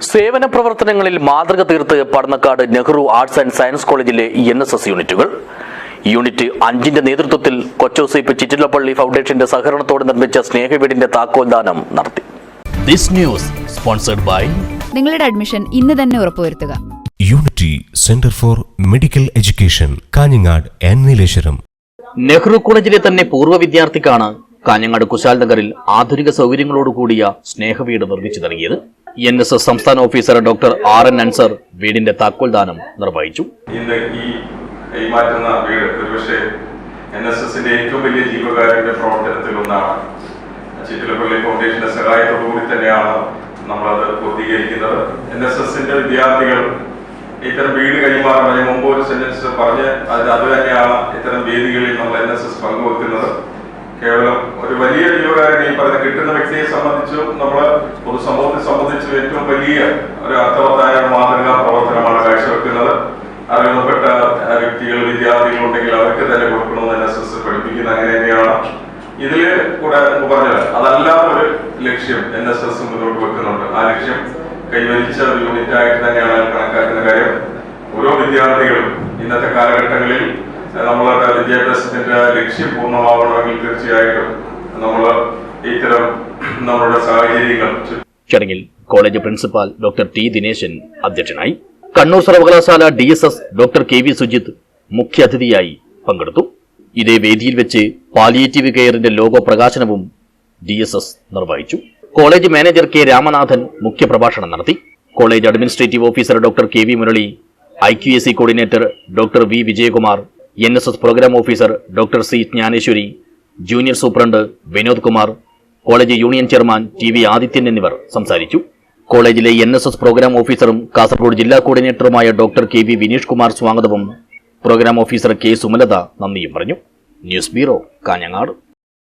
സേവന പ്രവർത്തനങ്ങളിൽ മാതൃക തീർത്ത് Padannakkad Nehru arts and science കോളേജിലെ NSS യൂണിറ്റുകൾ. യൂണിറ്റ് 5ന്റെ നേതൃത്വത്തിൽ കൊച്ചോസീപ്പ് ചിറ്റിലപ്പള്ളി ഫൗണ്ടേഷന്റെ സഹകരണത്തോടെ നിർമ്മിച്ച സ്നേഹവീടിന്റെ താക്കോൽദാനം നടത്തി. This news sponsored by നിങ്ങളുടെ അഡ്മിഷൻ ഇന്ന് തന്നെ ഉറപ്പുവരുത്തുക. Unity centre for medical education, Kanhangad and Nileshwaram. Nehru കോളേജിലെ തന്നെ പൂർവ്വ വിദ്യാർത്ഥിക്കാണ് കാഞ്ഞങ്ങാട് കുശാൽ നഗറിൽ ആധുനിക സൗകര്യങ്ങളോടുകൂടിയ സ്നേഹവീട് നിർമ്മിച്ചു നൽകിയത്. NSS സംസ്ഥാന ഓഫീസർ ഡോക്ടർ RN അൻസർ വീടിന്റെ താക്കോൽദാനം നിർവഹിച്ചു. ഇന്ന് ഈ മാറ്റുന്ന വീട് ഒരുപക്ഷെ NSSന്റെ ഏറ്റവും വലിയ ജീവകാരുണ്യ പ്രവർത്തനത്തിൽ ഒന്നാണ്. ചിറ്റിലപ്പള്ളി ഫൗണ്ടേഷന്റെ സഹായത്തോടുകൂടി തന്നെയാണ് നമ്മളത് പൂർത്തീകരിക്കുന്നത്. NSSന്റെ വിദ്യാർത്ഥികൾ ഇത്തരം വീട് കൈമാറുന്നതിന് മുമ്പ് ഒരു സെന്റൻസ് പറഞ്ഞ് അത് തന്നെയാണ് ഇത്തരം വേദികളിൽ നമ്മൾ NSS പങ്കുവെക്കുന്നത്. കേവലം ഒരു വലിയ ജീവകാരുണ്യം പറഞ്ഞ് കിട്ടുന്ന വ്യക്തിയെ സംബന്ധിച്ചും നമ്മൾ പൊതുസമൂഹത്തെ സംബന്ധിച്ചും ഏറ്റവും വലിയ ഒരു അർത്ഥവത്തായ മാതൃകാ പ്രവർത്തനമാണ് കാഴ്ചവെക്കുന്നത്. അറിയപ്പെട്ട വ്യക്തികൾ വിദ്യാർത്ഥികൾ ഉണ്ടെങ്കിൽ അവർക്ക് തന്നെ കൊടുക്കണമെന്ന് NSS പഠിപ്പിക്കുന്ന അങ്ങനെ തന്നെയാണ്. ഇതില് കൂടെ പറഞ്ഞത് അതല്ലാത്ത ഒരു ലക്ഷ്യം NSS മുന്നോട്ട് വെക്കുന്നുണ്ട്. ആ ലക്ഷ്യം കൈവരിച്ച ഒരു യൂണിറ്റ് ആയിട്ട് തന്നെയാണ് കണക്കാക്കുന്ന കാര്യം. ഓരോ വിദ്യാർത്ഥികളും ഇന്നത്തെ കാലഘട്ടങ്ങളിൽ നമ്മളുടെ വിദ്യാഭ്യാസത്തിന്റെ ലക്ഷ്യം പൂർണ്ണമാവണമെങ്കിൽ തീർച്ചയായിട്ടും നമ്മൾ ഇത്തരം നമ്മളുടെ സാഹചര്യങ്ങൾ. ചടങ്ങിൽ college principal doctor T Dineshan അധ്യക്ഷനായി. കണ്ണൂർ സർവകലാശാല DSS ഡോക്ടർ KV സുജിത്ത് മുഖ്യാതിഥിയായി പങ്കെടുത്തു. ഇതേ വേദിയിൽ വെച്ച് പാലിയേറ്റീവ് കെയറിന്റെ ലോഗോ പ്രകാശനവും DSS നിർവഹിച്ചു. കോളേജ് മാനേജർ K രാമനാഥൻ മുഖ്യപ്രഭാഷണം നടത്തി. College administrative officer doctor KV Murali, IQAC coordinator doctor V Vijayakumar, NSS programme officer doctor C Jnaneshwari, junior superintendent Vinod Kumar, college union chairman TV Adithyan എന്നിവർ സംസാരിച്ചു. കോളേജിലെ NSS പ്രോഗ്രാം ഓഫീസറും കാസർഗോഡ് ജില്ലാ കോർഡിനേറ്ററുമായ ഡോക്ടർ KV വിനീഷ് കുമാർ സ്വാഗതവും പ്രോഗ്രാം ഓഫീസർ K സുമലത നന്ദിയും പറഞ്ഞു. News bureau, Kanhangad.